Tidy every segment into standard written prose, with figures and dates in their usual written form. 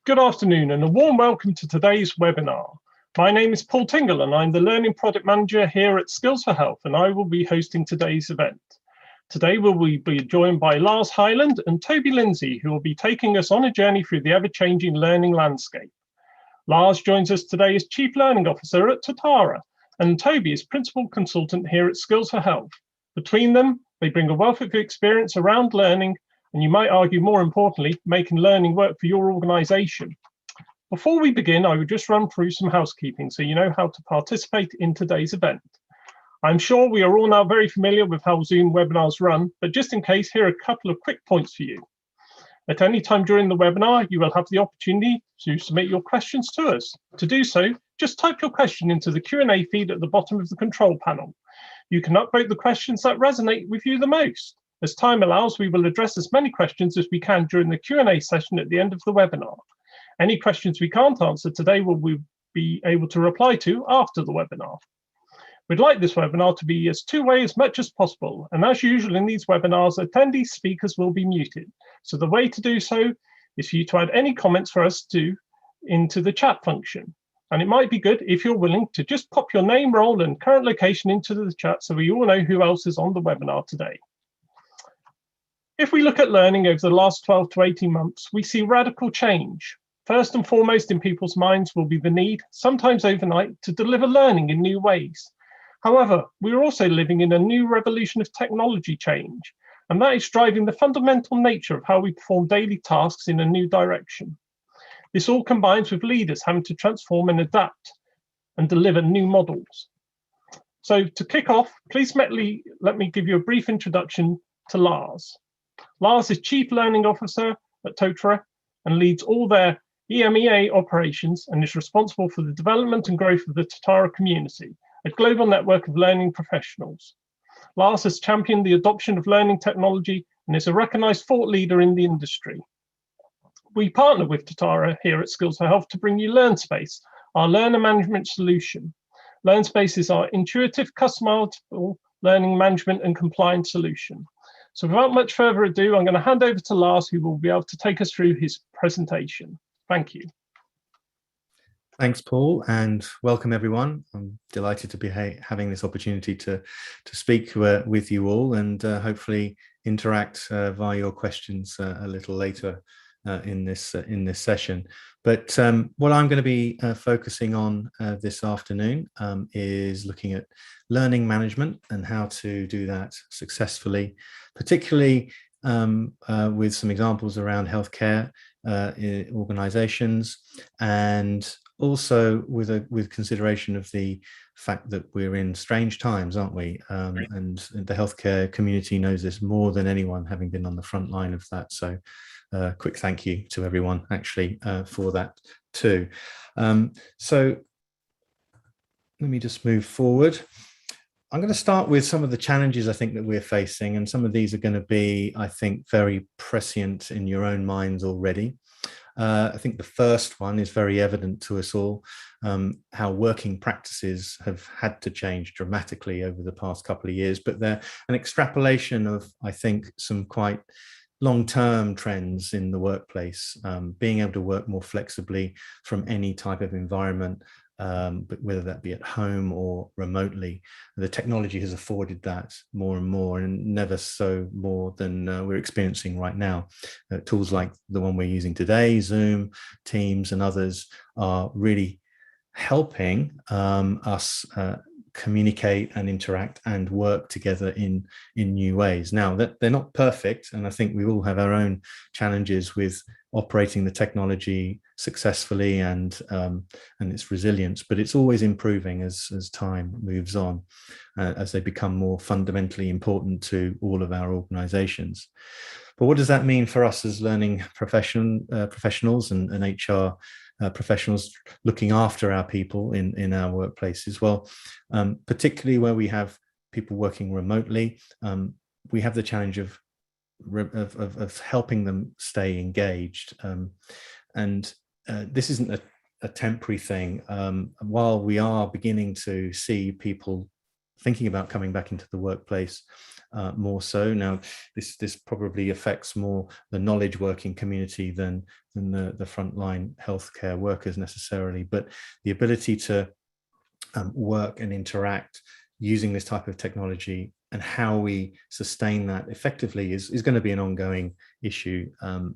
Good afternoon and a warm welcome to today's webinar. My name is Paul Tingle and I'm the Learning Product Manager here at Skills for Health, and I will be hosting today's event. Today we'll be joined by Lars, Hyland and Toby Lindsay, who will be taking us on a journey through the ever-changing learning landscape. Lars joins us today as Chief Learning Officer at Totara, and Toby is Principal Consultant here at Skills for Health. Between them, they bring a wealth of experience around learning, and you might argue more importantly, making learning work for your organisation. Before we begin, I would just run through some housekeeping so you know how to participate in today's event. I'm sure we are all now very familiar with how Zoom webinars run, but just in case, here are a couple of quick points for you. At any time during the webinar, you will have the opportunity to submit your questions to us. To do so, just type your question into the Q&A feed at the bottom of the control panel. You can upvote the questions that resonate with you the most. As time allows, we will address as many questions as we can during the Q&A session at the end of the webinar. Any questions we can't answer today we be able to reply to after the webinar. We'd like this webinar to be as two-way as much as possible, and as usual in these webinars, attendee speakers will be muted. So the way to do so is for you to add any comments for us into the chat function. And it might be good if you're willing to just pop your name, role and current location into the chat so we all know who else is on the webinar today. If we look at learning over the last 12 to 18 months, we see radical change. First and foremost in people's minds will be the need, sometimes overnight, to deliver learning in new ways. However, we are also living in a new revolution of technology change, and that is driving the fundamental nature of how we perform daily tasks in a new direction. This all combines with leaders having to transform and adapt and deliver new models. So to kick off, please let me give you a brief introduction to Lars. Lars is Chief Learning Officer at Totara and leads all their EMEA operations and is responsible for the development and growth of the Totara community, a global network of learning professionals. Lars has championed the adoption of learning technology and is a recognized thought leader in the industry. We partner with Totara here at Skills for Health to bring you LearnSpace, our learner management solution. LearnSpace is our intuitive, customizable learning management and compliance solution. So without much further ado, I'm going to hand over to Lars, who will be able to take us through his presentation. Thank you. Thanks, Paul, and welcome everyone. I'm delighted to be having this opportunity to speak with you all and hopefully interact via your questions a little later in this session. But what I'm going to be focusing on this afternoon is looking at learning management and how to do that successfully, particularly with some examples around healthcare organizations, and also with consideration of the fact that we're in strange times, aren't we? And the healthcare community knows this more than anyone, having been on the front line of that. So quick thank you to everyone actually for that too. So let me just move forward. I'm going to start with some of the challenges I think that we're facing, and some of these are going to be, I think, very prescient in your own minds already. I think the first one is very evident to us all, how working practices have had to change dramatically over the past couple of years, but they're an extrapolation of, I think, some quite long-term trends in the workplace, being able to work more flexibly from any type of environment, but whether that be at home or remotely. The technology has afforded that more and more, and never so more than we're experiencing right now. Tools like the one we're using today, Zoom, Teams and others, are really helping us communicate and interact and work together in new ways. Now, that they're not perfect, and I think we all have our own challenges with operating the technology successfully and its resilience, but it's always improving as time moves on, as they become more fundamentally important to all of our organizations. But what does that mean for us as learning professionals and HR professionals looking after our people in our workplaces? Well, particularly where we have people working remotely, we have the challenge of helping them stay engaged. And this isn't a temporary thing. While we are beginning to see people thinking about coming back into the workplace more so. Now, this probably affects more the knowledge working community than the frontline healthcare workers necessarily, but the ability to work and interact using this type of technology and how we sustain that effectively is going to be an ongoing issue,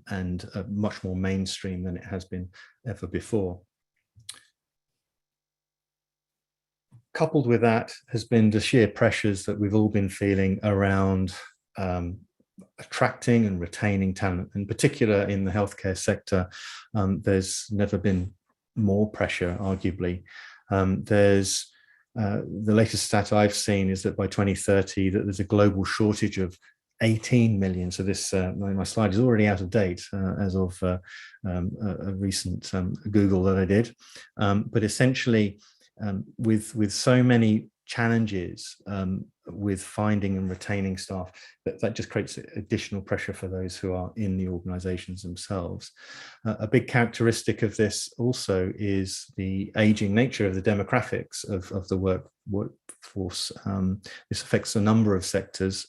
and much more mainstream than it has been ever before. Coupled with that has been the sheer pressures that we've all been feeling around attracting and retaining talent. In particular, in the healthcare sector, there's never been more pressure, arguably. There's the latest stat I've seen is that by 2030, that there's a global shortage of 18 million. So this, my slide is already out of date as of a recent Google that I did. But essentially, with so many challenges with finding and retaining staff, that just creates additional pressure for those who are in the organizations themselves. A big characteristic of this also is the aging nature of the demographics of the workforce. This affects a number of sectors,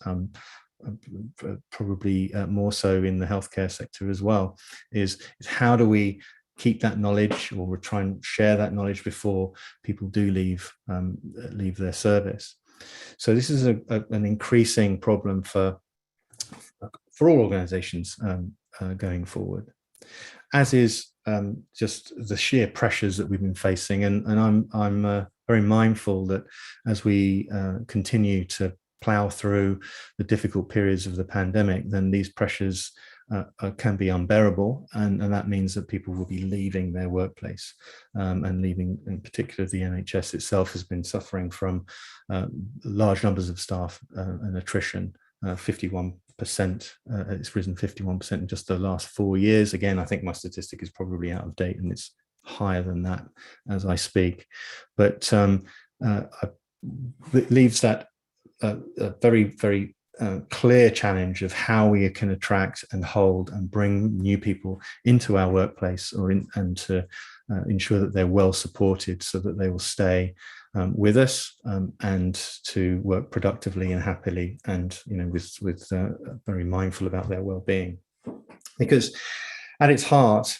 probably more so in the healthcare sector as well, is how do we keep that knowledge, or we're trying to share that knowledge before people do leave their service. So this is an increasing problem for all organizations going forward, as is just the sheer pressures that we've been facing. And I'm very mindful that as we continue to plow through the difficult periods of the pandemic, then these pressures can be unbearable, and that means that people will be leaving their workplace, and leaving, in particular, the NHS itself has been suffering from large numbers of staff and attrition. 51%, it's risen 51% in just the last 4 years. Again, I think my statistic is probably out of date, and it's higher than that as I speak. But it leaves that a very, very clear challenge of how we can attract and hold and bring new people into our workplace, and to ensure that they're well supported so that they will stay with us, and to work productively and happily, and with very mindful about their well-being. Because at its heart,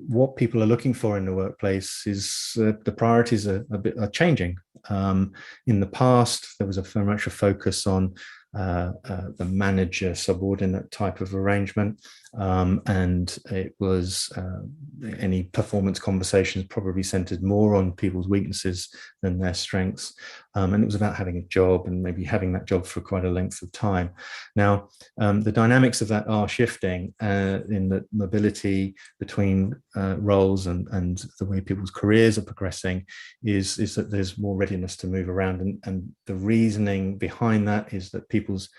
what people are looking for in the workplace is the priorities are changing. In the past, there was very much a focus on the manager subordinate type of arrangement, and it was any performance conversations probably centered more on people's weaknesses than their strengths, and it was about having a job and maybe having that job for quite a length of time. Now, the dynamics of that are shifting in the mobility between roles and the way people's careers are progressing is that there's more readiness to move around, and the reasoning behind that is that people's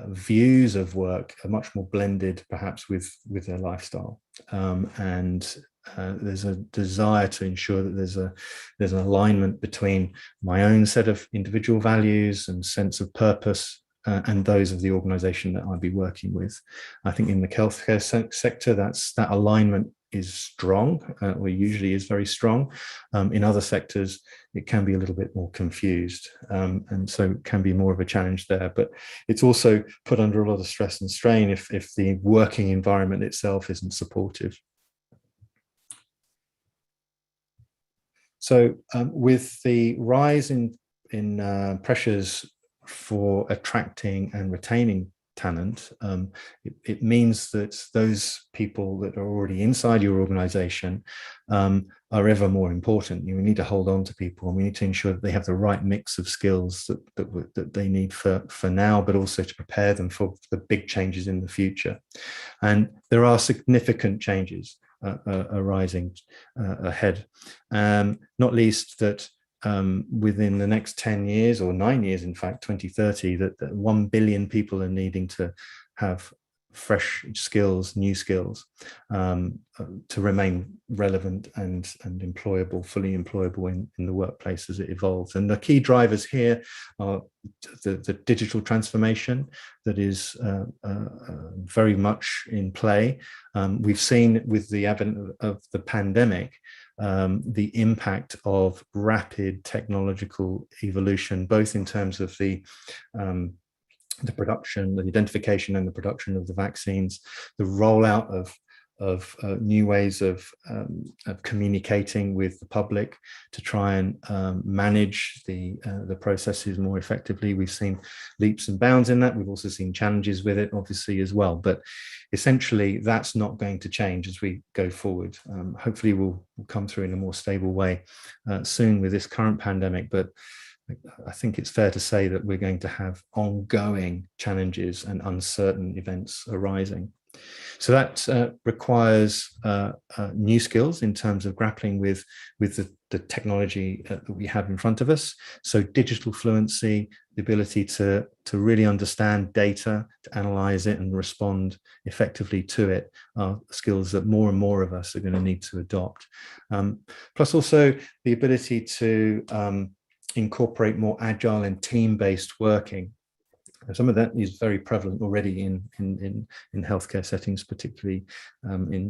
views of work are much more blended, perhaps with their lifestyle, and there's a desire to ensure that there's an alignment between my own set of individual values and sense of purpose and those of the organization that I'll be working with. I think in the healthcare sector, that alignment is strong, or usually is very strong. In other sectors, it can be a little bit more confused, and so it can be more of a challenge there. But it's also put under a lot of stress and strain if the working environment itself isn't supportive. So with the rise in pressures for attracting and retaining talent, it means that those people that are already inside your organization are ever more important. You need to hold on to people, and we need to ensure that they have the right mix of skills that they need for now, but also to prepare them for the big changes in the future. And there are significant changes arising ahead, not least that within the next 10 years, or 9 years, in fact, 2030, that 1 billion people are needing to have fresh skills, new skills, to remain relevant and employable, fully employable in the workplace as it evolves. And the key drivers here are the digital transformation that is very much in play. We've seen with the advent of the pandemic the impact of rapid technological evolution, both in terms of the production, the identification and the production of the vaccines, the rollout of new ways of communicating with the public to try and manage the processes more effectively. We've seen leaps and bounds in that. We've also seen challenges with it, obviously, as well. But essentially, that's not going to change as we go forward. Hopefully, we'll come through in a more stable way soon with this current pandemic. But I think it's fair to say that we're going to have ongoing challenges and uncertain events arising. So that requires new skills in terms of grappling with the technology that we have in front of us. So digital fluency, the ability to really understand data, to analyze it and respond effectively to it, are skills that more and more of us are going to need to adopt. Plus also the ability to incorporate more agile and team-based working. Some of that is very prevalent already in healthcare settings, particularly in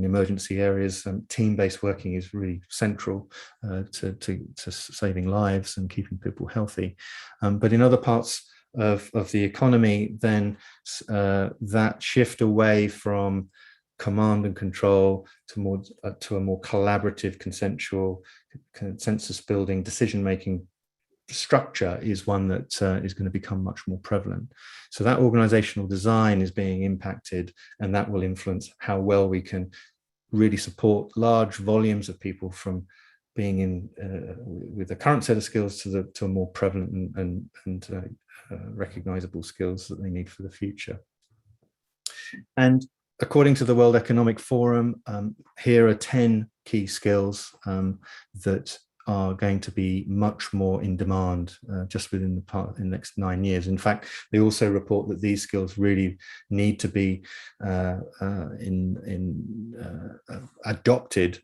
emergency areas. Team-based working is really central to saving lives and keeping people healthy. But in other parts of the economy, then that shift away from command and control to a more collaborative, consensual, consensus-building, decision-making structure is one that is going to become much more prevalent. So that organizational design is being impacted, and that will influence how well we can really support large volumes of people from being in with the current set of skills to a more prevalent and recognizable skills that they need for the future. And according to the World Economic Forum, here are 10 key skills that are going to be much more in demand just within the next 9 years. In fact, they also report that these skills really need to be adopted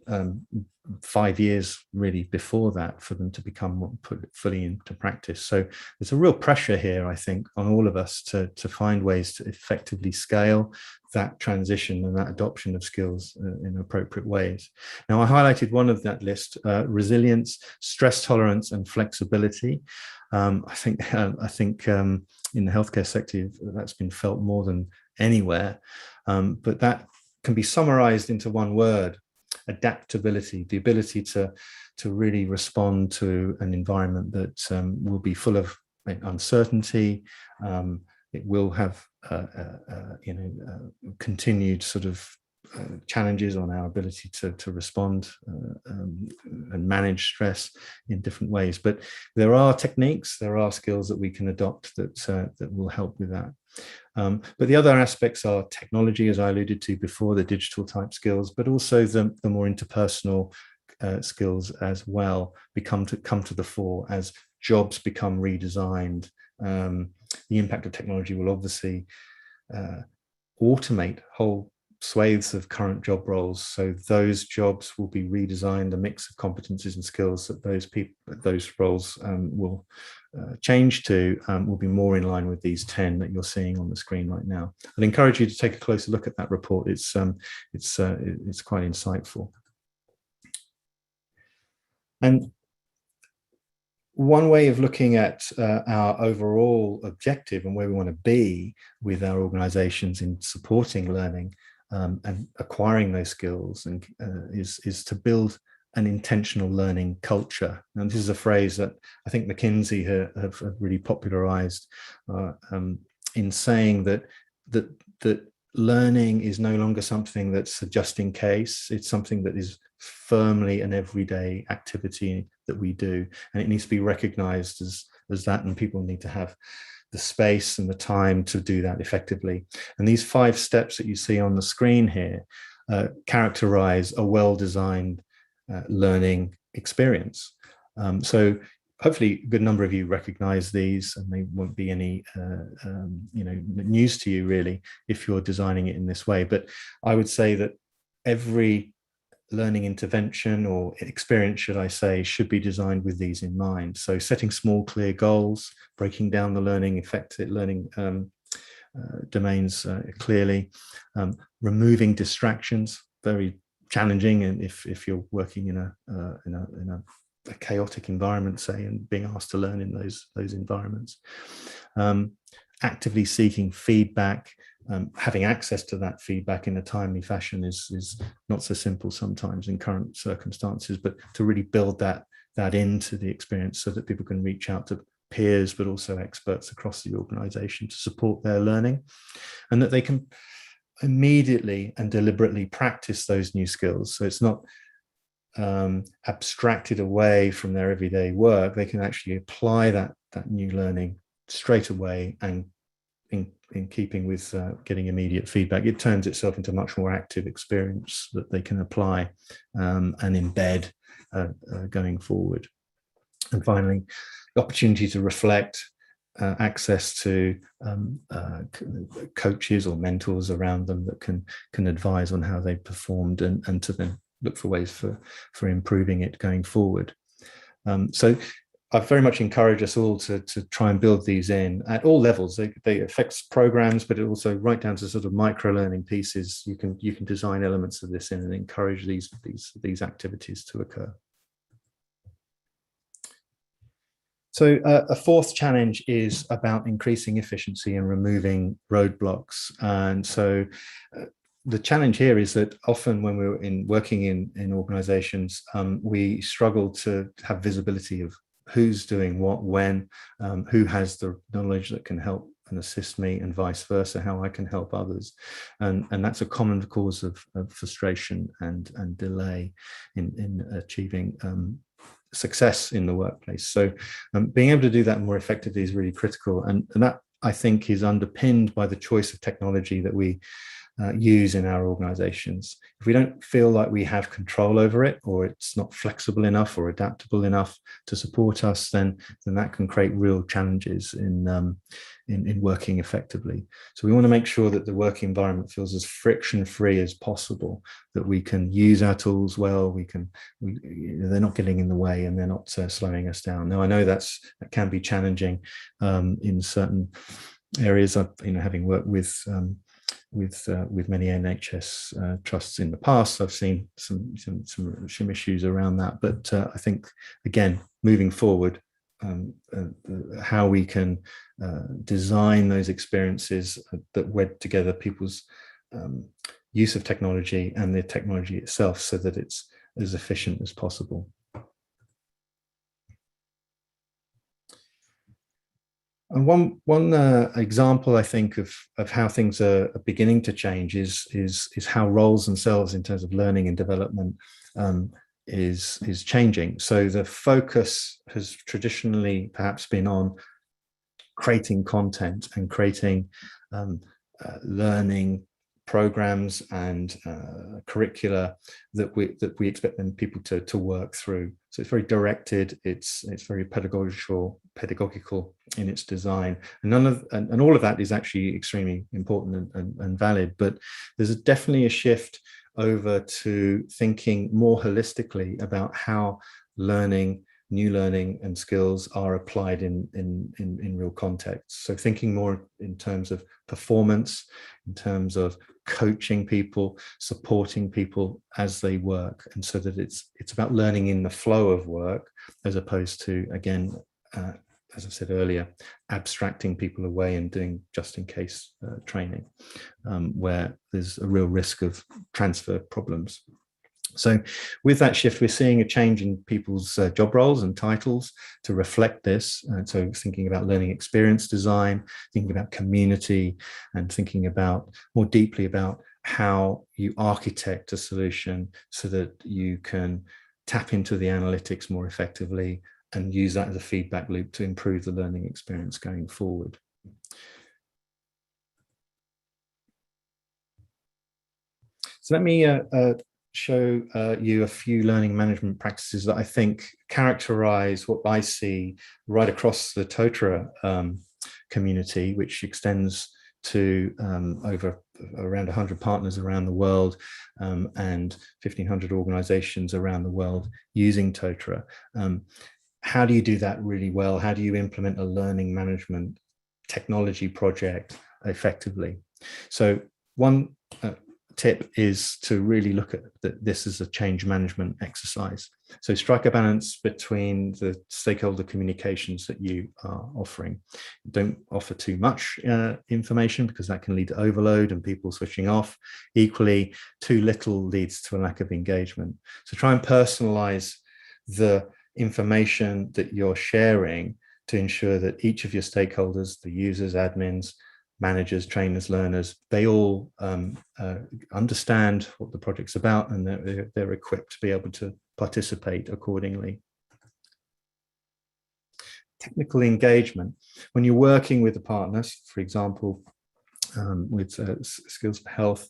5 years really before that for them to become put fully into practice. So there's a real pressure here, I think, on all of us to find ways to effectively scale that transition and that adoption of skills in appropriate ways. Now, I highlighted one of that list: resilience, stress tolerance, and flexibility. I think in the healthcare sector that's been felt more than anywhere, but that can be summarized into one word: adaptability. The ability to really respond to an environment that will be full of uncertainty. It will have continued sort of challenges on our ability to respond and manage stress in different ways. But there are techniques, there are skills that we can adopt that will help with that. But the other aspects are technology, as I alluded to before, the digital type skills, but also the more interpersonal skills as well come to the fore as jobs become redesigned. The impact of technology will obviously automate whole swathes of current job roles. So those jobs will be redesigned, a mix of competencies and skills that those roles will change to will be more in line with these 10 that you're seeing on the screen right now. I'd encourage you to take a closer look at that report. It's quite insightful. And one way of looking at our overall objective and where we want to be with our organizations in supporting learning and acquiring those skills and is to build an intentional learning culture. And this is a phrase that I think McKinsey have really popularized in saying that learning is no longer something that's a just in case. It's something that is firmly an everyday activity that we do, and it needs to be recognized as that, and people need to have the space and the time to do that effectively. And these 5 steps that you see on the screen here characterize a well-designed learning experience. So hopefully a good number of you recognize these, and they won't be any news to you really if you're designing it in this way. But I would say that every learning intervention or experience, should I say, should be designed with these in mind. So setting small, clear goals, breaking down the learning domains clearly, removing distractions, very challenging, and if you're working in a chaotic environment, say, and being asked to learn in those environments. Actively seeking feedback, having access to that feedback in a timely fashion is not so simple sometimes in current circumstances, but to really build that into the experience so that people can reach out to peers, but also experts across the organization to support their learning, and that they can immediately and deliberately practice those new skills. So it's not abstracted away from their everyday work. They can actually apply that new learning straight away, and in keeping with getting immediate feedback, it turns itself into a much more active experience that they can apply and embed going forward. And finally, the opportunity to reflect, access to coaches or mentors around them that can advise on how they performed, and to then look for ways for improving it going forward. So I very much encourage us all to try and build these in at all levels. They affect programs, but it also right down to sort of micro learning pieces. You can design elements of this in and encourage these activities to occur. So a fourth challenge is about increasing efficiency and removing roadblocks. And so the challenge here is that often when we're working in organizations, we struggle to have visibility of who's doing what, when, who has the knowledge that can help and assist me, and vice versa, how I can help others. And that's a common cause of frustration and delay in achieving success in the workplace. So being able to do that more effectively is really critical. And that, I think, is underpinned by the choice of technology that we use in our organizations. If we don't feel like we have control over it, or it's not flexible enough or adaptable enough to support us, then that can create real challenges in working effectively. So we want to make sure that the work environment feels as friction-free as possible, that we can use our tools well, they're not getting in the way, and they're not slowing us down. Now, I know that can be challenging in certain areas. Having worked with many NHS trusts in the past, I've seen some issues around that. But I think, again, moving forward, how we can design those experiences that wed together people's use of technology and the technology itself, so that it's as efficient as possible. And one example, I think, of how things are beginning to change is how roles themselves in terms of learning and development is changing. So the focus has traditionally perhaps been on creating content and creating learning programs and curricula that we expect then people to work through. So it's very directed. It's very pedagogical in its design, and all of that is actually extremely important and valid. But there's definitely a shift over to thinking more holistically about how new learning and skills are applied in real context. So thinking more in terms of performance, in terms of coaching people, supporting people as they work, and so that it's about learning in the flow of work, as opposed to, again, as I said earlier, abstracting people away and doing just in case training, where there's a real risk of transfer problems. So with that shift, we're seeing a change in people's job roles and titles to reflect this. So thinking about learning experience design, thinking about community, and thinking more deeply about how you architect a solution so that you can tap into the analytics more effectively and use that as a feedback loop to improve the learning experience going forward. So let me show you a few learning management practices that I think characterize what I see right across the Totara community, which extends to over around 100 partners around the world and 1,500 organizations around the world using Totara. How do you do that really well? How do you implement a learning management technology project effectively? So one tip is to really look at this as a change management exercise. So strike a balance between the stakeholder communications that you are offering. Don't offer too much information, because that can lead to overload and people switching off. Equally, too little leads to a lack of engagement. So try and personalize the information that you're sharing to ensure that each of your stakeholders, the users, admins, managers, trainers, learners, they all understand what the project's about, and they're equipped to be able to participate accordingly. Technical engagement. When you're working with the partners, for example, with Skills for Health,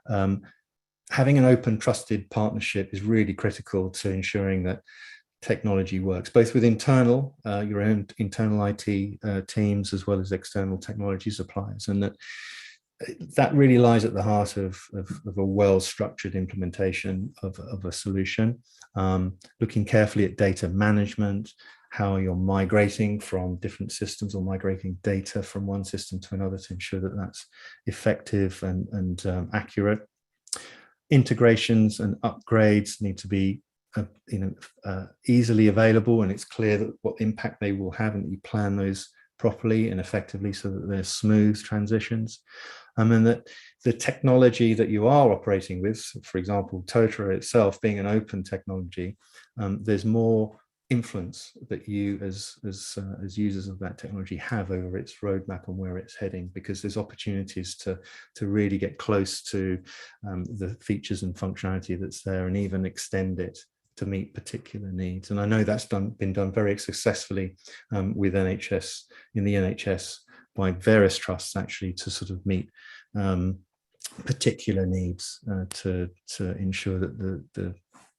having an open, trusted partnership is really critical to ensuring that technology works, both with your own internal IT teams, as well as external technology suppliers, and that really lies at the heart of a well-structured implementation of a solution. Looking carefully at data management, how you're migrating from different systems or migrating data from one system to another to ensure that that's effective and accurate. Integrations and upgrades need to be easily available, and it's clear that what impact they will have, and that you plan those properly and effectively so that they're smooth transitions. And that the technology that you are operating with, for example, Totara itself being an open technology, there's more influence that you as users of that technology have over its roadmap and where it's heading, because there's opportunities to really get close to the features and functionality that's there, and even extend it to meet particular needs. And I know that's been done very successfully with NHS, in the NHS, by various trusts, actually, to sort of meet particular needs to ensure that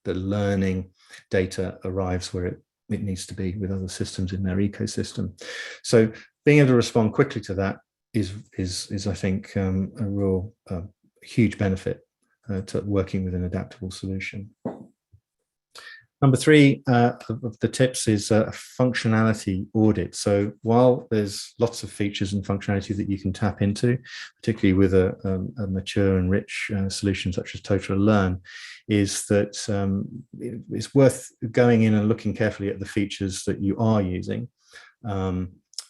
the learning data arrives where it needs to be with other systems in their ecosystem. So being able to respond quickly to that is I think a real huge benefit to working with an adaptable solution. Number 3 of the tips is a functionality audit. So while there's lots of features and functionality that you can tap into, particularly with a mature and rich solution such as Totara Learn, is that it's worth going in and looking carefully at the features that you are using.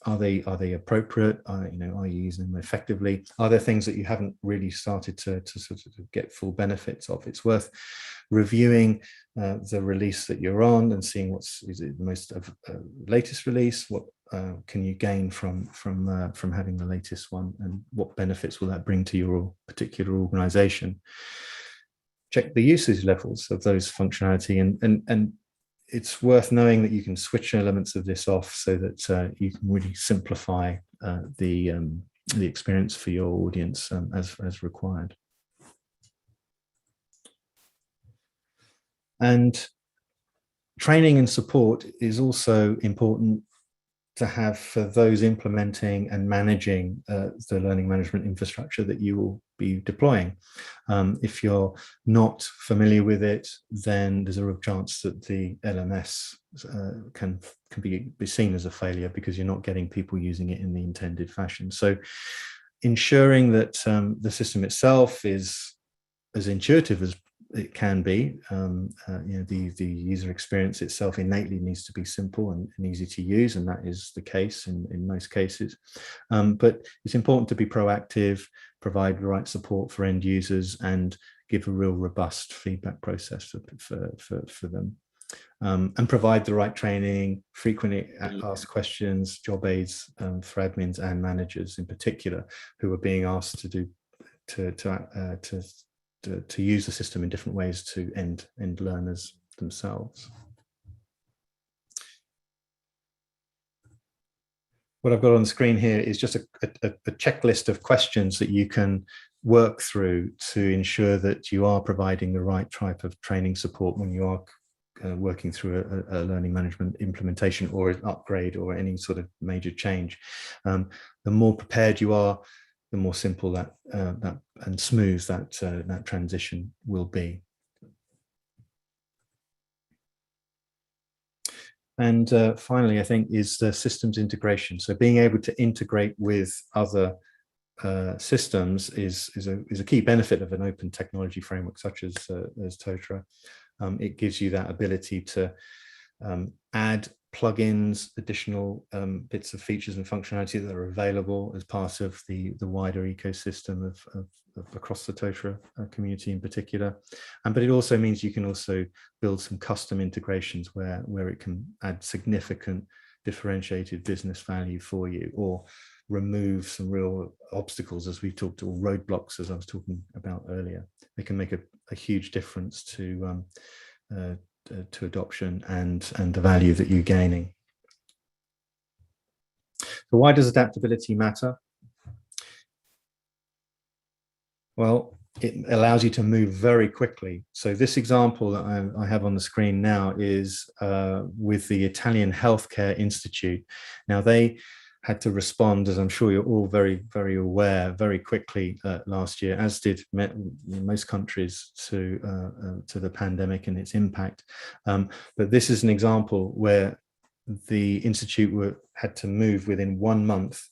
Are they appropriate? Are you using them effectively? Are there things that you haven't really started to sort of get full benefits of? It's worth reviewing the release that you're on and seeing is it the most latest release. What can you gain from having the latest one, and what benefits will that bring to your particular organization? Check the usage levels of those functionality, and it's worth knowing that you can switch elements of this off so that you can really simplify the experience for your audience as required. And training and support is also important to have for those implementing and managing the learning management infrastructure that you will be deploying. If you're not familiar with it, then there's a real chance that the LMS can be seen as a failure, because you're not getting people using it in the intended fashion. So ensuring that the system itself is as intuitive as it can be. The user experience itself innately needs to be simple and easy to use, and that is the case in most cases. But it's important to be proactive, provide the right support for end users, and give a real robust feedback process for them. And provide the right training, frequently asked questions, job aids for admins and managers in particular, who are being asked to use the system in different ways to end learners themselves. What I've got on the screen here is just a checklist of questions that you can work through to ensure that you are providing the right type of training support when you are working through a learning management implementation or an upgrade or any sort of major change. The more prepared you are, the more simple that and smooth that transition will be. And finally, I think, is the systems integration. So being able to integrate with other systems is a key benefit of an open technology framework such as Totara. It gives you that ability to add plugins, additional bits of features and functionality that are available as part of the wider ecosystem of across the Totara community in particular. But it also means you can also build some custom integrations where it can add significant differentiated business value for you, or remove some real obstacles, as we've talked, or roadblocks, as I was talking about earlier. They can make a huge difference to adoption and the value that you're gaining. So why does adaptability matter? Well, it allows you to move very quickly. So this example that I have on the screen now is with the Italian Healthcare Institute. Now, they had to respond, as I'm sure you're all very, very aware, very quickly last year, as did most countries, to the pandemic and its impact. But this is an example where the Institute had to move within 1 month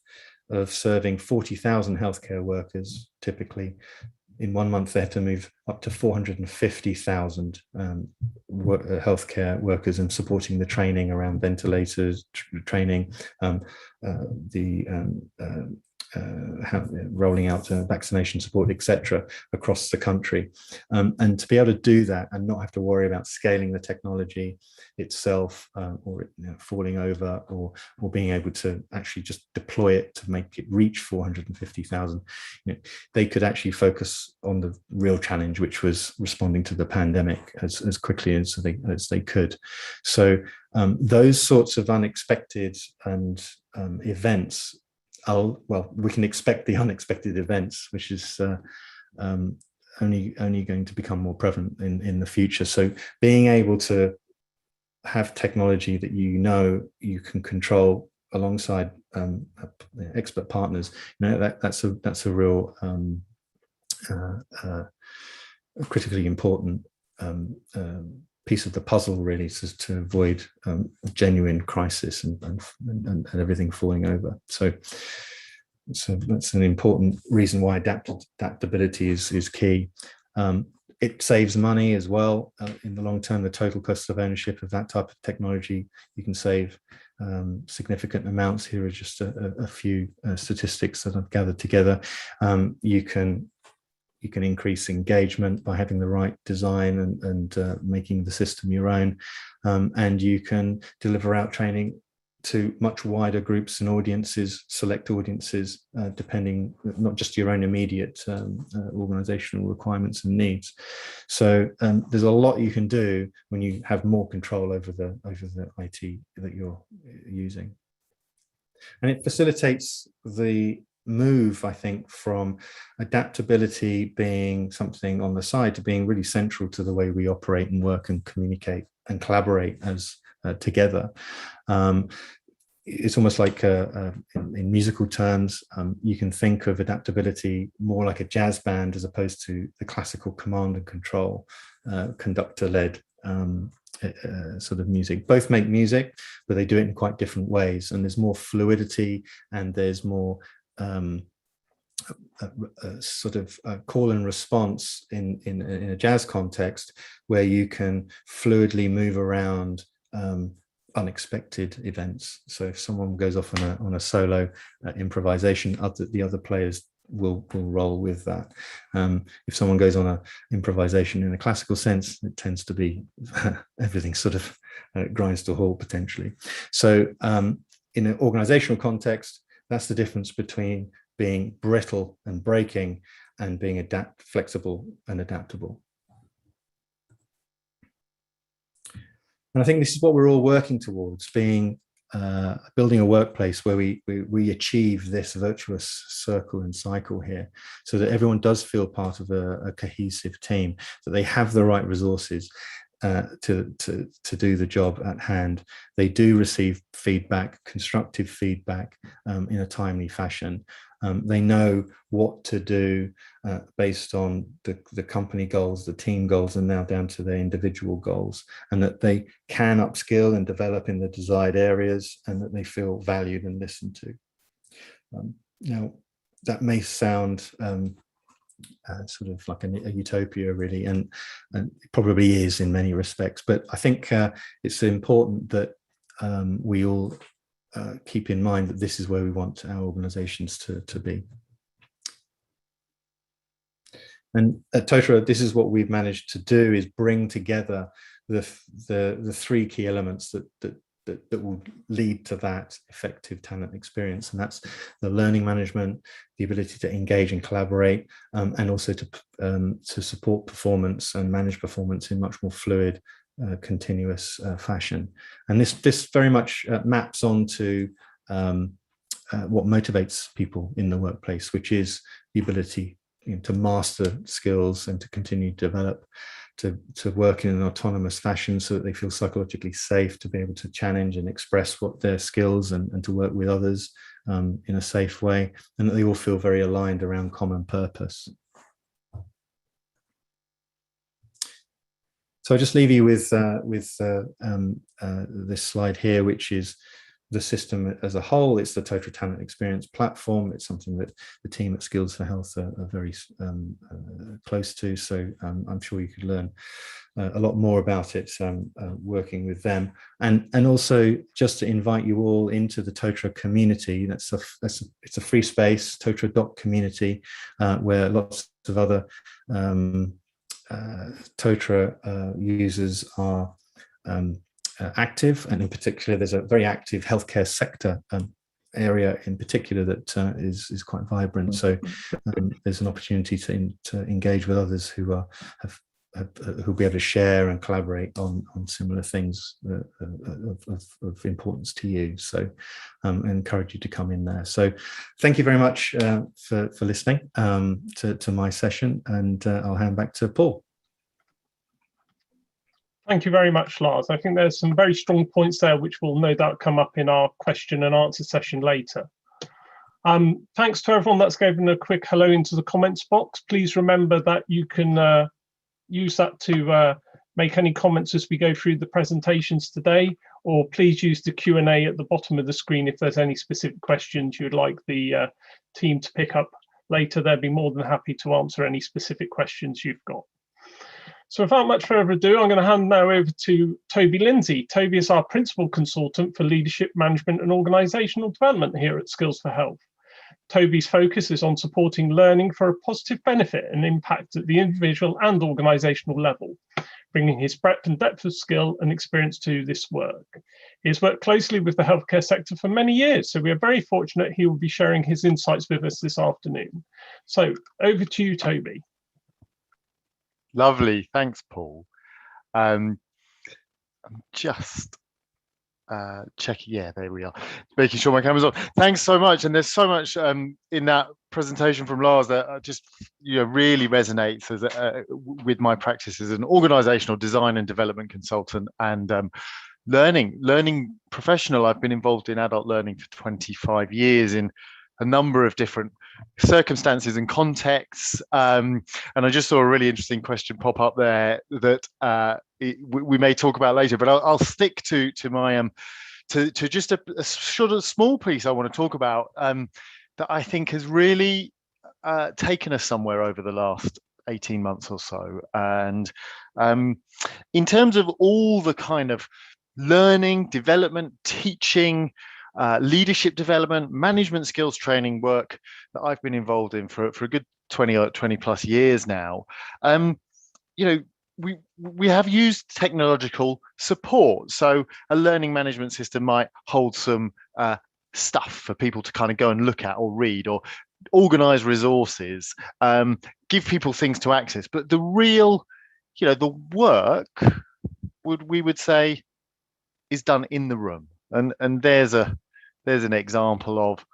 of serving 40,000 healthcare workers. Typically, in 1 month, they had to move up to 450,000 healthcare workers, and supporting the training around ventilators, training, rolling out vaccination support, etc., across the country. And to be able to do that and not have to worry about scaling the technology itself, or falling over, or being able to actually just deploy it to make it reach 450,000, they could actually focus on the real challenge, which was responding to the pandemic as quickly as they could. So those sorts of unexpected and events, well, we can expect the unexpected events, which is only going to become more prevalent in the future. So being able to have technology that you can control alongside expert partners, that's a real critically important piece of the puzzle, really, to avoid genuine crisis and everything falling over. So that's an important reason why adaptability is key. It saves money as well. In the long term, the total cost of ownership of that type of technology, you can save significant amounts. Here are just a few statistics that I've gathered together. You can increase engagement by having the right design and making the system your own. And you can deliver out training to much wider groups and audiences, select audiences, depending not just your own immediate organizational requirements and needs. So there's a lot you can do when you have more control over the IT that you're using. And it facilitates the move, I think, from adaptability being something on the side to being really central to the way we operate and work and communicate and collaborate as together. It's almost like in musical terms, you can think of adaptability more like a jazz band as opposed to the classical command and control, conductor-led sort of music. Both make music, but they do it in quite different ways. And there's more fluidity, and there's more sort of call and response in a jazz context, where you can fluidly move around unexpected events. So if someone goes off on a solo improvisation, the other players will roll with that. If someone goes on an improvisation in a classical sense, it tends to be everything sort of grinds to a halt potentially. So in an organizational context, that's the difference between being brittle and breaking and being flexible and adaptable. And I think this is what we're all working towards, building a workplace where we achieve this virtuous circle and cycle here, so that everyone does feel part of a cohesive team, that they have the right resources to do the job at hand. They do receive feedback, constructive feedback, in a timely fashion. They know what to do based on the company goals, the team goals, and now down to their individual goals, and that they can upskill and develop in the desired areas, and that they feel valued and listened to. Now, that may sound sort of like a utopia, really, and it probably is in many respects. But I think it's important that we all keep in mind that this is where we want our organizations to be. And at Totara, this is what we've managed to do, is bring together the three key elements that will lead to that effective talent experience. And that's the learning management, the ability to engage and collaborate, and also to support performance and manage performance in much more fluid, continuous fashion. And this very much maps onto what motivates people in the workplace, which is the ability, to master skills and to continue to develop, to work in an autonomous fashion so that they feel psychologically safe to be able to challenge and express what their skills and to work with others in a safe way, and that they all feel very aligned around common purpose. So I'll just leave you with this slide here, which is the system as a whole. It's the Totara Talent Experience platform. It's something that the team at Skills for Health are very close to. So I'm sure you could learn a lot more about it working with them. And also just to invite you all into the Totara community. It's a free space, totara.community, where lots of other Totara users are active, and in particular there's a very active healthcare sector area in particular that is quite vibrant. So there's an opportunity to engage with others who'll be able to share and collaborate on similar things of importance to you. So I encourage you to come in there. So thank you very much for listening to my session, and I'll hand back to Paul. Thank you very much, Lars. I think there's some very strong points there which will no doubt come up in our question and answer session later. Thanks to everyone that's given a quick hello into the comments box. Please remember that you can use that to make any comments as we go through the presentations today, or please use the Q&A at the bottom of the screen if there's any specific questions you'd like the team to pick up later. They'll be more than happy to answer any specific questions you've got. So without much further ado, I'm going to hand now over to Toby Lindsay. Toby is our Principal Consultant for Leadership, Management and Organisational Development here at Skills for Health. Toby's focus is on supporting learning for a positive benefit and impact at the individual and organisational level, bringing his breadth and depth of skill and experience to this work. He has worked closely with the healthcare sector for many years, so we are very fortunate he will be sharing his insights with us this afternoon. So over to you, Toby. Lovely, thanks, Paul. I'm just checking, yeah, there we are, making sure my camera's on. Thanks so much, and there's so much in that presentation from Lars that just really resonates as with my practice as an organizational design and development consultant and learning professional. I've been involved in adult learning for 25 years in a number of different circumstances and contexts, and I just saw a really interesting question pop up there that we may talk about later, but I'll stick to my to just a sort of small piece I want to talk about that I think has really taken us somewhere over the last 18 months or so. And in terms of all the kind of learning, development, teaching, leadership development, management skills training work that I've been involved in for a good 20 plus years now, we have used technological support. So a learning management system might hold some stuff for people to kind of go and look at or read, or organize resources, give people things to access. But the real, the work we would say is done in the room. And there's an example of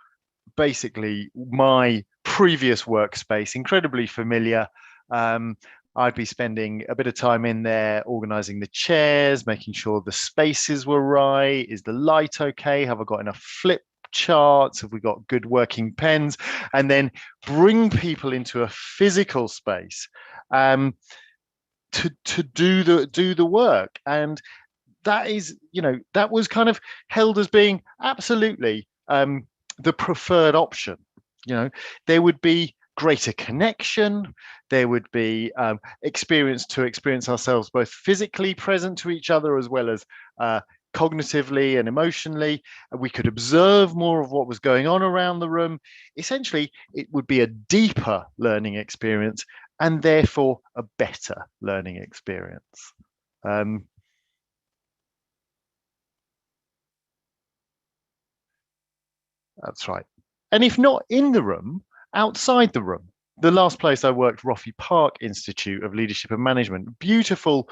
basically my previous workspace, incredibly familiar. I'd be spending a bit of time in there organizing the chairs, making sure the spaces were right. Is the light okay? Have I got enough flip charts? Have we got good working pens? And then bring people into a physical space to do the work. And that is, that was kind of held as being absolutely the preferred option. there would be greater connection. There would be experience ourselves both physically present to each other as well as cognitively and emotionally. We could observe more of what was going on around the room. Essentially, it would be a deeper learning experience and therefore a better learning experience. That's right. And if not in the room, outside the room. The last place I worked, Roffey Park Institute of Leadership and Management, beautiful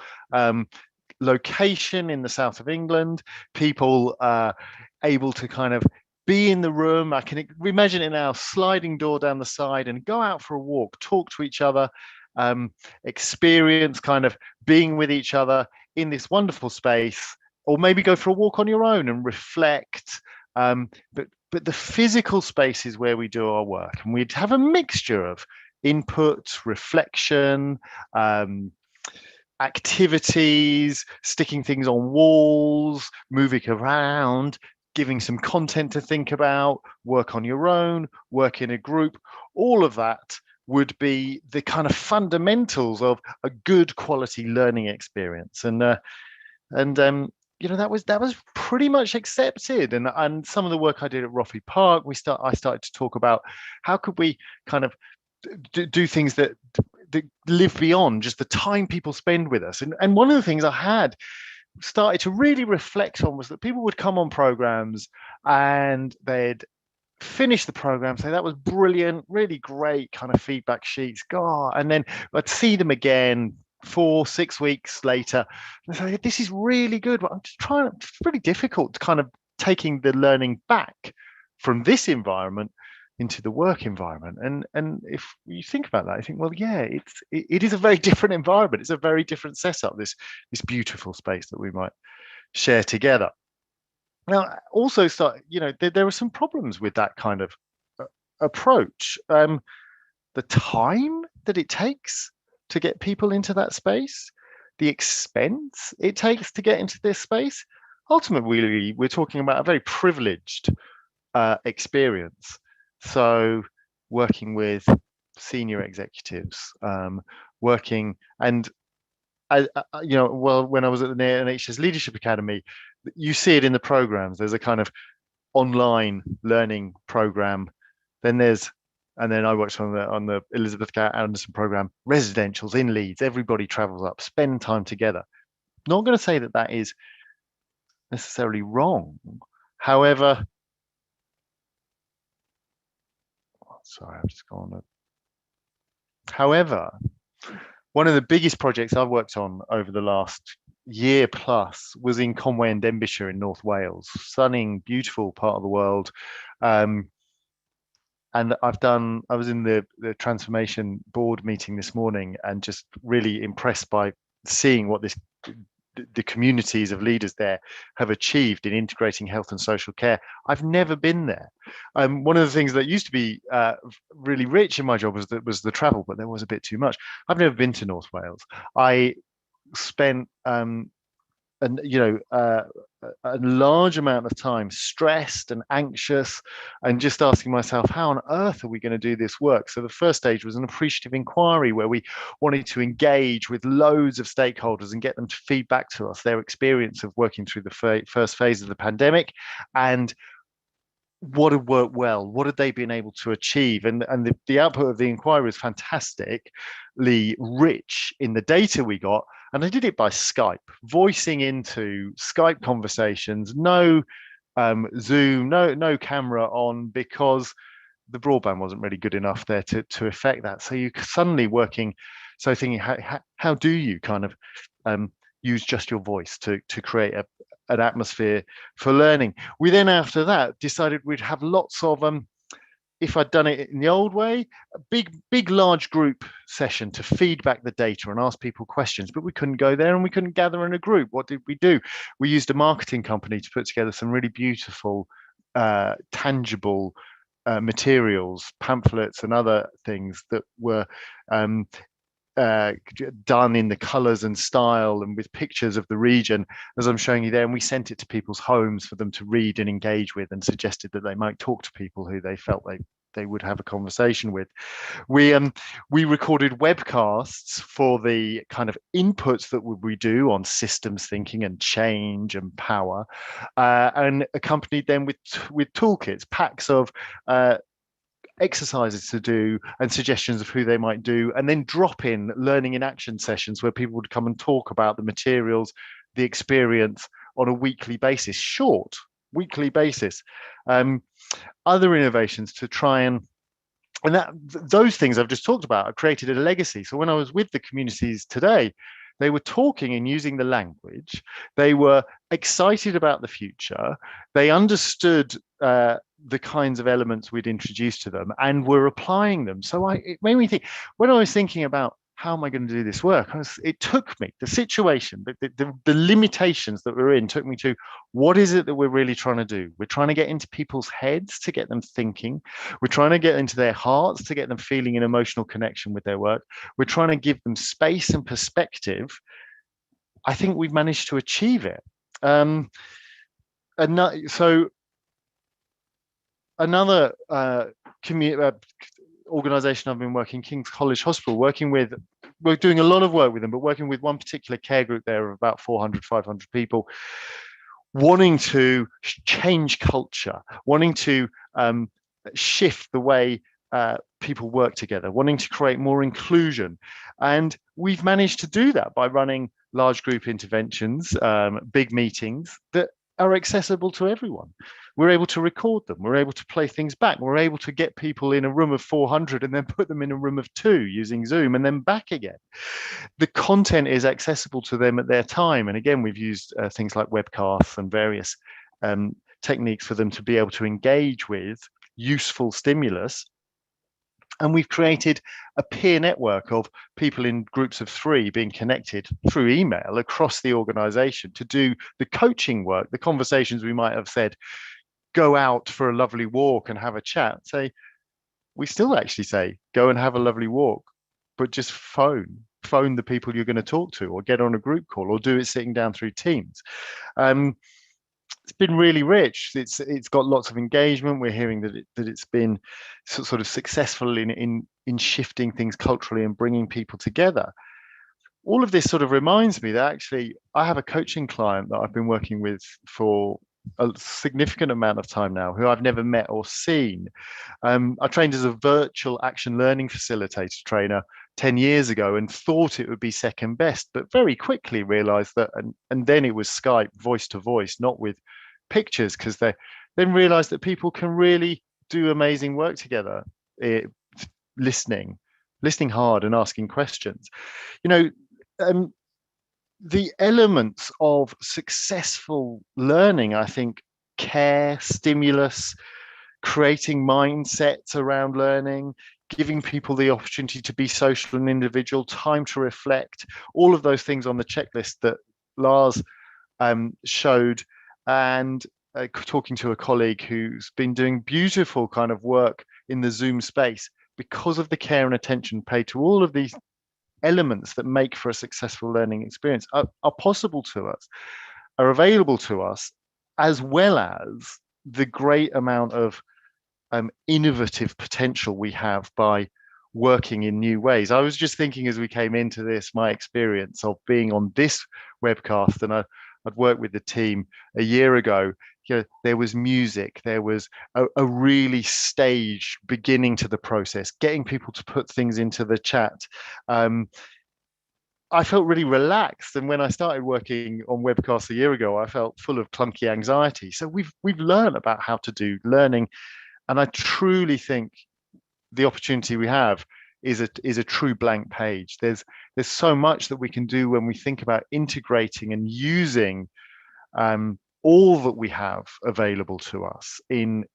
location in the south of England. People able to kind of be in the room. I can imagine it now, sliding door down the side and go out for a walk, talk to each other, experience kind of being with each other in this wonderful space, or maybe go for a walk on your own and reflect. But the physical spaces where we do our work, and we'd have a mixture of input, reflection, activities, sticking things on walls, moving around, giving some content to think about, work on your own, work in a group. All of that would be the kind of fundamentals of a good quality learning experience. And that was pretty much accepted. And some of the work I did at Roffey Park, I started to talk about how could we kind of do things that live beyond just the time people spend with us. And one of the things I had started to really reflect on was that people would come on programs and they'd finish the program, say that was brilliant, really great kind of feedback sheets, and then I'd see them again 4-6 weeks later and say, this is really good, but I'm just trying. It's really difficult to kind of taking the learning back from this environment into the work environment. And if you think about that, I think, well, yeah, it is a very different environment. It's a very different setup, this beautiful space that we might share together. Now, also there are some problems with that kind of approach. The time that it takes to get people into that space, the expense it takes to get into this space. Ultimately, we're talking about a very privileged experience. So working with senior executives, working and when I was at the NHS Leadership Academy, you see it in the programs. There's a kind of online learning program. Then I worked on the Elizabeth Anderson program, residentials in Leeds. Everybody travels up, spend time together. Not going to say that is necessarily wrong. However, sorry, I've just gone. However, one of the biggest projects I've worked on over the last year plus was in Conway and Denbighshire in North Wales, stunning, beautiful part of the world. And I was in the transformation board meeting this morning and just really impressed by seeing what the communities of leaders there have achieved in integrating health and social care. I've never been there. One of the things that used to be really rich in my job was the travel, but there was a bit too much. I've never been to North Wales. I spent a large amount of time stressed and anxious and just asking myself, how on earth are we going to do this work? So the first stage was an appreciative inquiry where we wanted to engage with loads of stakeholders and get them to feed back to us their experience of working through the first phase of the pandemic and what had worked well, what had they been able to achieve. And the output of the inquiry was fantastically rich in the data we got. And I did it by Skype, voicing into Skype conversations, no Zoom, no camera on, because the broadband wasn't really good enough there to affect that. So you suddenly thinking, how do you kind of use just your voice to create an atmosphere for learning? We then, after that, decided we'd have lots of if I'd done it in the old way, a big large group session to feed back the data and ask people questions, but we couldn't go there and we couldn't gather in a group. What did we do? We used a marketing company to put together some really beautiful, tangible materials, pamphlets and other things that were done in the colors and style and with pictures of the region, as I'm showing you there, and we sent it to people's homes for them to read and engage with, and suggested that they might talk to people who they felt they would have a conversation with. We recorded webcasts for the kind of inputs that we do on systems thinking and change and power, and accompanied them with toolkits, packs of exercises to do and suggestions of who they might do, and then drop in learning in action sessions where people would come and talk about the materials, the experience on a weekly basis, short weekly basis. Other innovations to try and those things I've just talked about have created a legacy. So when I was with the communities today, they were talking and using the language. They were excited about the future. They understood the kinds of elements we'd introduced to them and were applying them. So it made me think, when I was thinking about how am I going to do this work, it took me, the situation, the limitations that we're in took me to, what is it that we're really trying to do? We're trying to get into people's heads to get them thinking. We're trying to get into their hearts to get them feeling an emotional connection with their work. We're trying to give them space and perspective. I think we've managed to achieve it. So another organization I've been working, King's College Hospital, we're doing a lot of work with them, but working with one particular care group there of about 400, 500 people, wanting to change culture, wanting to shift the way people work together, wanting to create more inclusion. And we've managed to do that by running large group interventions, big meetings that are accessible to everyone. We're able to record them. We're able to play things back. We're able to get people in a room of 400 and then put them in a room of 2 using Zoom and then back again. The content is accessible to them at their time. And again, we've used things like webcasts and various techniques for them to be able to engage with useful stimulus. And we've created a peer network of people in groups of 3 being connected through email across the organization to do the coaching work, the conversations we might have said, go out for a lovely walk and have a chat. We still actually say, go and have a lovely walk, but just phone the people you're going to talk to, or get on a group call, or do it sitting down through Teams. It's been really rich. It's got lots of engagement. We're hearing that it's been sort of successful in shifting things culturally and bringing people together. All of this sort of reminds me that actually I have a coaching client that I've been working with for a significant amount of time now, who I've never met or seen. I trained as a virtual action learning facilitator trainer 10 years ago and thought it would be second best, but very quickly realized that, and then it was Skype voice to voice, not with pictures, because they then realized that people can really do amazing work together, listening hard and asking questions. The elements of successful learning, I think, care, stimulus, creating mindsets around learning, giving people the opportunity to be social and individual, time to reflect, all of those things on the checklist that Lars showed, and talking to a colleague who's been doing beautiful kind of work in the Zoom space because of the care and attention paid to all of these elements that make for a successful learning experience are possible to us, are available to us, as well as the great amount of innovative potential we have by working in new ways. I was just thinking as we came into this, my experience of being on this webcast, and I'd worked with the team a year ago. There was music, there was a really staged beginning to the process, getting people to put things into the chat. I felt really relaxed, and when I started working on webcasts a year ago, I felt full of clunky anxiety. So we've learned about how to do learning, and I truly think the opportunity we have is a true blank page. There's so much that we can do when we think about integrating and using all that we have available to us in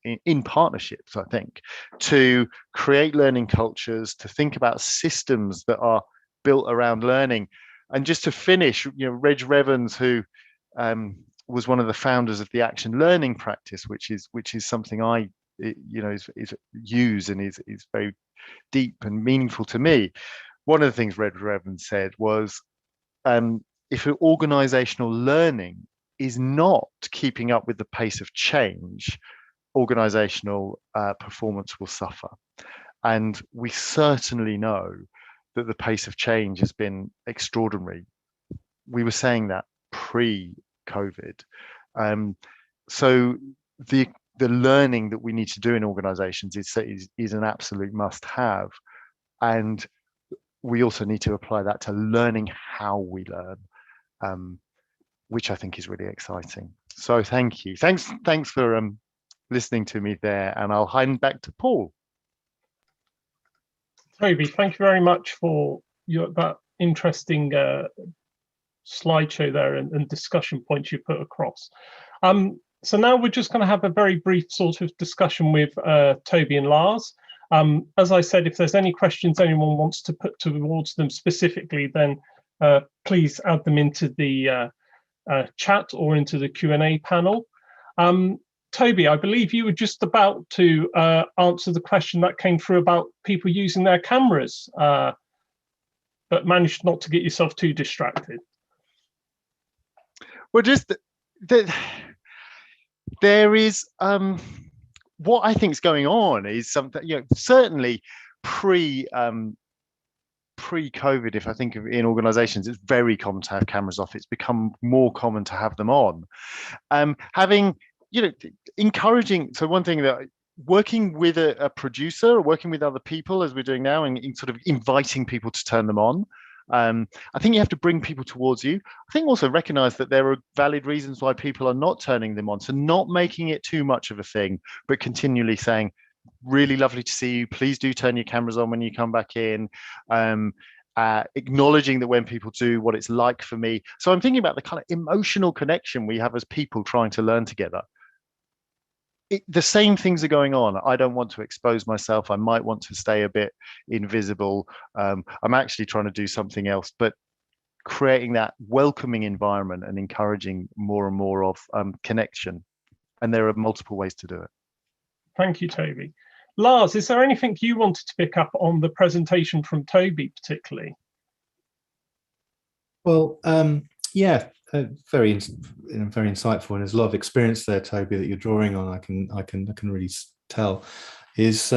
partnerships, I think, to create learning cultures, to think about systems that are built around learning. And just to finish, Reg Revens, who was one of the founders of the action learning practice, which is something I is use and is very deep and meaningful to me. One of the things Reg Revens said was, if organizational learning is not keeping up with the pace of change, organizational performance will suffer. And we certainly know that the pace of change has been extraordinary. We were saying that pre-COVID. So the learning that we need to do in organizations is an absolute must-have. And we also need to apply that to learning how we learn, which I think is really exciting. So thank you. Thanks for listening to me there. And I'll hand back to Paul. Toby, thank you very much for that interesting slideshow there and discussion points you put across. So now we're just going to have a very brief sort of discussion with Toby and Lars. As I said, if there's any questions anyone wants to put towards them specifically, then please add them into the chat or into the Q&A panel. Toby, I believe you were just about to answer the question that came through about people using their cameras, but managed not to get yourself too distracted. Well, just there is what I think is going on is something, certainly pre-COVID, if I think of in organizations, it's very common to have cameras off. It's become more common to have them on. Having, encouraging, so one thing that working with a producer or working with other people as we're doing now and sort of inviting people to turn them on. I think you have to bring people towards you. I think also recognize that there are valid reasons why people are not turning them on. So not making it too much of a thing, but continually saying, really lovely to see you. Please do turn your cameras on when you come back in. Acknowledging that when people do, what it's like for me. So I'm thinking about the kind of emotional connection we have as people trying to learn together. The same things are going on. I don't want to expose myself. I might want to stay a bit invisible. I'm actually trying to do something else, but creating that welcoming environment and encouraging more and more of connection. And there are multiple ways to do it. Thank you, Toby. Lars, is there anything you wanted to pick up on the presentation from Toby particularly? Well, yeah, very insightful, and there's a lot of experience there, Toby, that you're drawing on. I can really tell. Is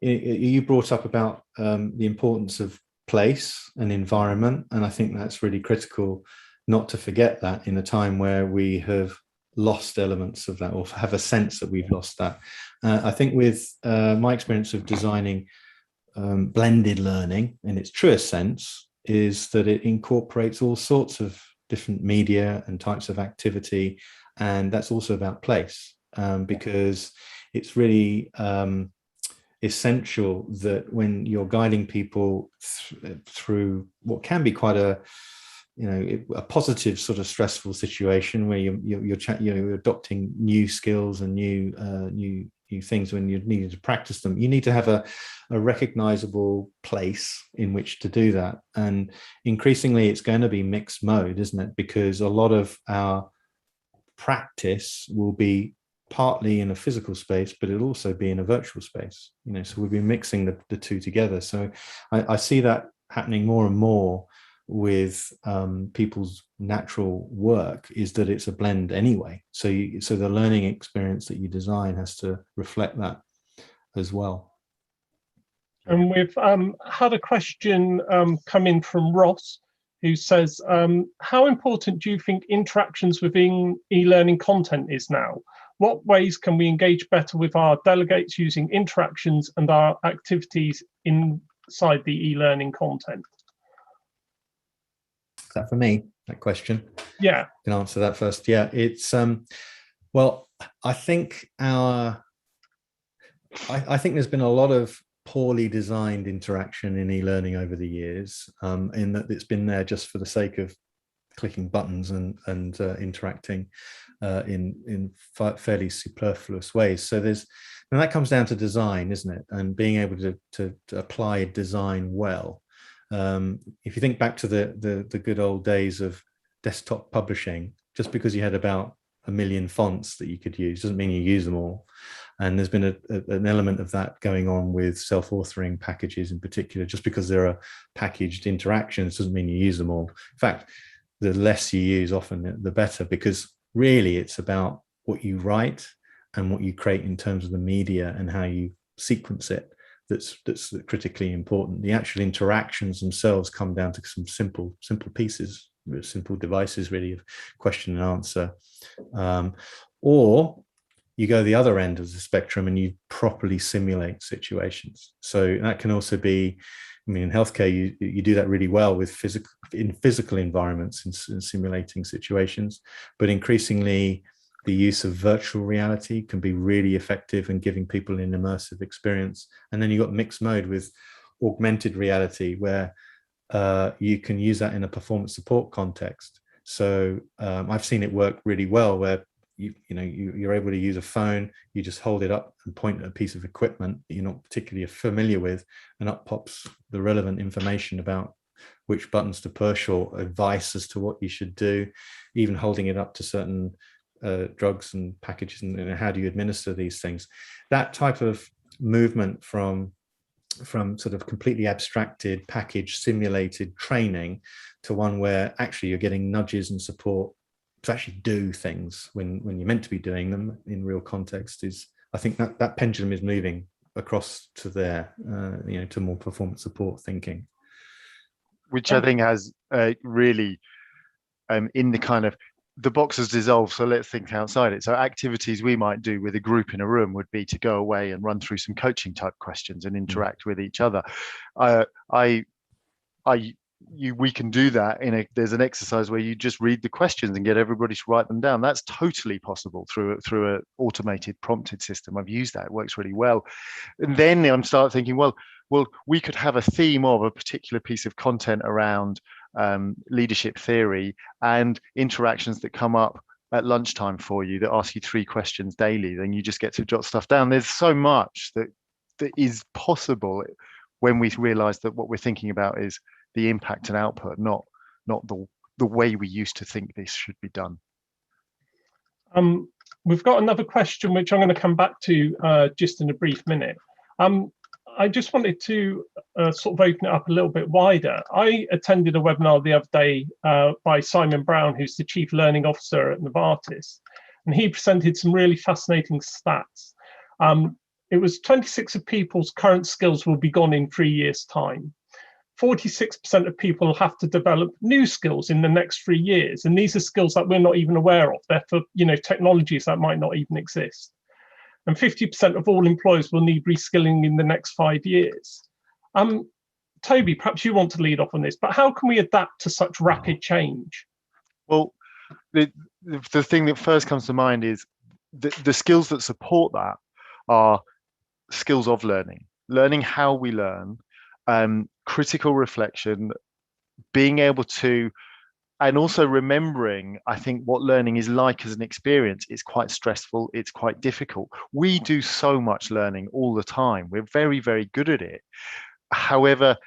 you brought up about the importance of place and environment, and I think that's really critical not to forget that in a time where we have lost elements of that or have a sense that we've lost that. I think with my experience of designing blended learning in its truest sense is that it incorporates all sorts of different media and types of activity, and that's also about place, because it's really essential that when you're guiding people through what can be quite a positive sort of stressful situation where you're adopting new skills and new things when you needed to practice them, you need to have a recognizable place in which to do that. And increasingly it's going to be mixed mode, isn't it? Because a lot of our practice will be partly in a physical space, but it'll also be in a virtual space, so we'll be mixing the two together. So I see that happening more and more with people's natural work, is that it's a blend anyway. So the learning experience that you design has to reflect that as well. And we've had a question come in from Ross, who says, how important do you think interactions within e-learning content is now? What ways can we engage better with our delegates using interactions and our activities inside the e-learning content? Is that for me, that question? Yeah. I can answer that first. Yeah, it's well, I think I think there's been a lot of poorly designed interaction in e-learning over the years, in that it's been there just for the sake of clicking buttons and interacting in fairly superfluous ways. So and that comes down to design, isn't it? And being able to apply design well. If you think back to the good old days of desktop publishing, just because you had about 1 million fonts that you could use doesn't mean you use them all. And there's been an element of that going on with self-authoring packages in particular. Just because there are packaged interactions doesn't mean you use them all. In fact, the less you use often the better, because really it's about what you write and what you create in terms of the media and how you sequence it that's critically important. The actual interactions themselves come down to some simple pieces, simple devices really of question and answer. Or you go the other end of the spectrum and you properly simulate situations. So that can also be, I mean, in healthcare, you do that really well with physical environments and simulating situations, but increasingly the use of virtual reality can be really effective in giving people an immersive experience. And then you've got mixed mode with augmented reality, where you can use that in a performance support context. So I've seen it work really well, where you're able to use a phone, you just hold it up and point at a piece of equipment that you're not particularly familiar with, and up pops the relevant information about which buttons to push or advice as to what you should do, even holding it up to certain drugs and packages and how do you administer these things. That type of movement from sort of completely abstracted, packaged, simulated training to one where actually you're getting nudges and support to actually do things when you're meant to be doing them in real context is, I think that pendulum is moving across to there, to more performance support thinking. Which I think has really, in the kind of, the box has dissolved, so let's think outside it. So activities we might do with a group in a room would be to go away and run through some coaching type questions and interact with each other. We can do that there's an exercise where you just read the questions and get everybody to write them down. That's totally possible through a automated prompted system. I've used that, it works really well. And then I'm start thinking, well, we could have a theme of a particular piece of content around leadership theory and interactions that come up at lunchtime for you that ask you 3 questions daily. Then you just get to jot stuff down. There's so much that is possible when we realize that what we're thinking about is the impact and output, not the way we used to think this should be done. We've got another question which I'm going to come back to just in a brief minute. I just wanted to sort of open it up a little bit wider. I attended a webinar the other day by Simon Brown, who's the Chief Learning Officer at Novartis, and he presented some really fascinating stats. It was 26% of people's current skills will be gone in 3 years' time. 46% of people have to develop new skills in the next 3 years, and these are skills that we're not even aware of. They're for technologies that might not even exist. And 50% of all employers will need reskilling in the next 5 years. Toby, perhaps you want to lead off on this, but how can we adapt to such rapid change? Well, the thing that first comes to mind is the skills that support that are skills of learning how we learn, critical reflection, being able to, and also remembering, I think, what learning is like as an experience. It's quite stressful, it's quite difficult. We do so much learning all the time. We're very, very good at it. However,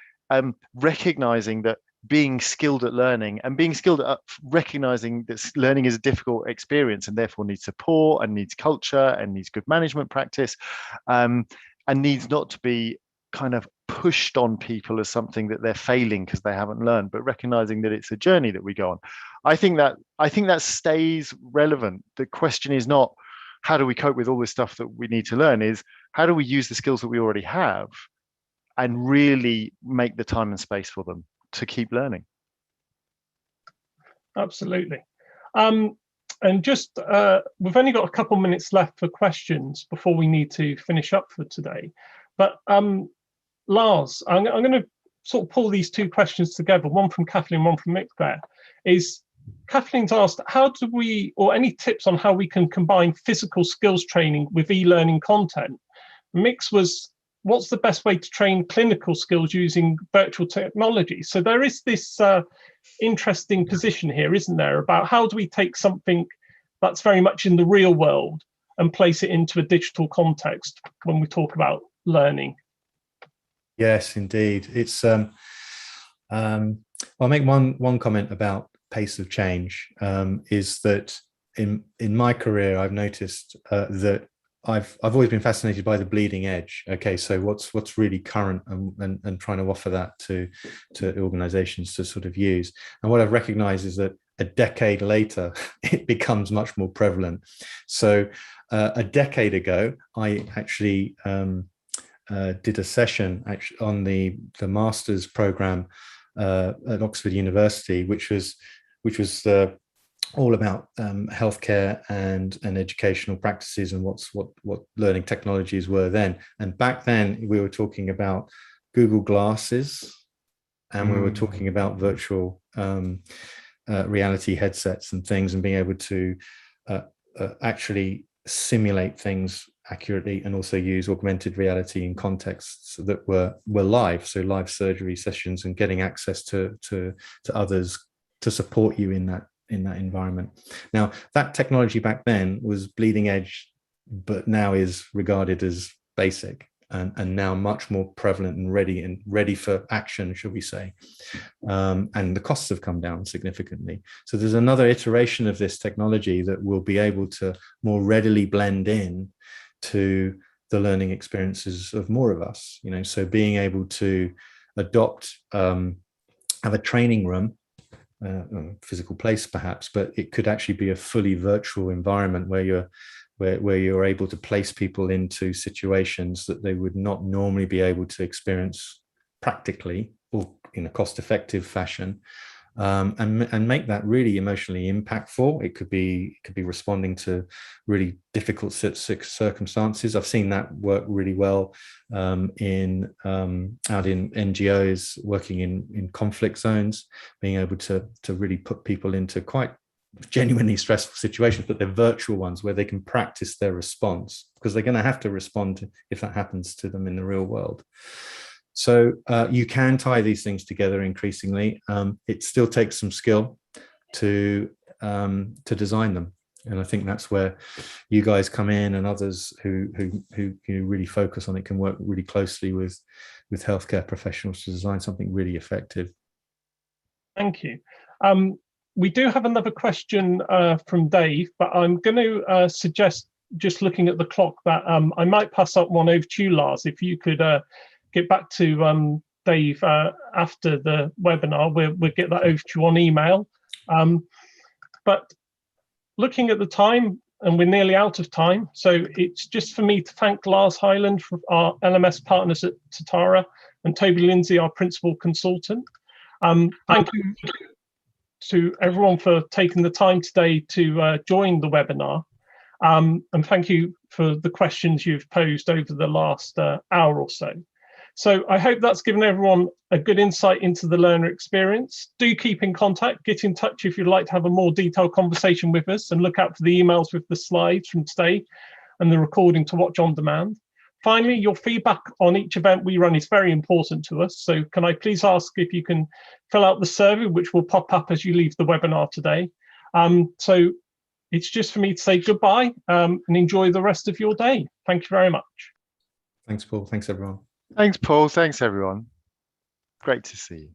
recognizing that being skilled at learning and being skilled at recognizing that learning is a difficult experience and therefore needs support and needs culture and needs good management practice, and needs not to be kind of pushed on people as something that they're failing because they haven't learned, but recognizing that it's a journey that we go on. I think that stays relevant. The question is not how do we cope with all this stuff that we need to learn, is how do we use the skills that we already have and really make the time and space for them to keep learning. Absolutely. And just we've only got a couple minutes left for questions before we need to finish up for today, but Lars, I'm going to sort of pull these 2 questions together, one from Kathleen, one from Mick there. Kathleen's asked, how do we, or any tips on how we can combine physical skills training with e-learning content? Mick's was, what's the best way to train clinical skills using virtual technology? So there is this interesting position here, isn't there, about how do we take something that's very much in the real world and place it into a digital context when we talk about learning? Yes, indeed. It's I'll make one comment about pace of change, is that in my career I've noticed that I've always been fascinated by the bleeding edge. Okay, so what's really current and trying to offer that to organizations to sort of use. And what I've recognized is that a decade later, it becomes much more prevalent. So a decade ago, I actually did a session on the master's program at Oxford University, which was all about healthcare and educational practices and what learning technologies were then. And back then we were talking about Google Glasses, and we were talking about virtual reality headsets and things, and being able to actually simulate things accurately, and also use augmented reality in contexts that were live, so live surgery sessions, and getting access to others to support you in that environment. Now, that technology back then was bleeding edge, but now is regarded as basic, and now much more prevalent and ready for action, should we say. And the costs have come down significantly. So there's another iteration of this technology that will be able to more readily blend in to the learning experiences of more of us, you know. So being able to adopt, have a training room, physical place perhaps, but it could actually be a fully virtual environment where you're able to place people into situations that they would not normally be able to experience practically or in a cost-effective fashion, and make that really emotionally impactful. It could be responding to really difficult circumstances. I've seen that work really well out in NGOs working in conflict zones, being able to really put people into quite genuinely stressful situations, but they're virtual ones where they can practice their response, because they're going to have to respond if that happens to them in the real world. So you can tie these things together increasingly. It still takes some skill to design them, and I think that's where you guys come in, and others who really focus on it can work really closely with healthcare professionals to design something really effective. Thank you. We do have another question from Dave, but I'm going to suggest, just looking at the clock, that I might pass that one over to you, Lars. If you could get back to Dave after the webinar, we'll get that over to you on email. But looking at the time, and we're nearly out of time, so it's just for me to thank Lars Hyland, for our LMS partners at Totara, and Toby Lindsay, our principal consultant. Thank you to everyone for taking the time today to join the webinar. And thank you for the questions you've posed over the last hour or so. So I hope that's given everyone a good insight into the learner experience. Do keep in contact, get in touch if you'd like to have a more detailed conversation with us, and look out for the emails with the slides from today and the recording to watch on demand. Finally, your feedback on each event we run is very important to us. So can I please ask if you can fill out the survey, which will pop up as you leave the webinar today. So it's just for me to say goodbye and enjoy the rest of your day. Thank you very much. Thanks, Paul. Thanks, everyone. Thanks, Paul. Thanks, everyone. Great to see you.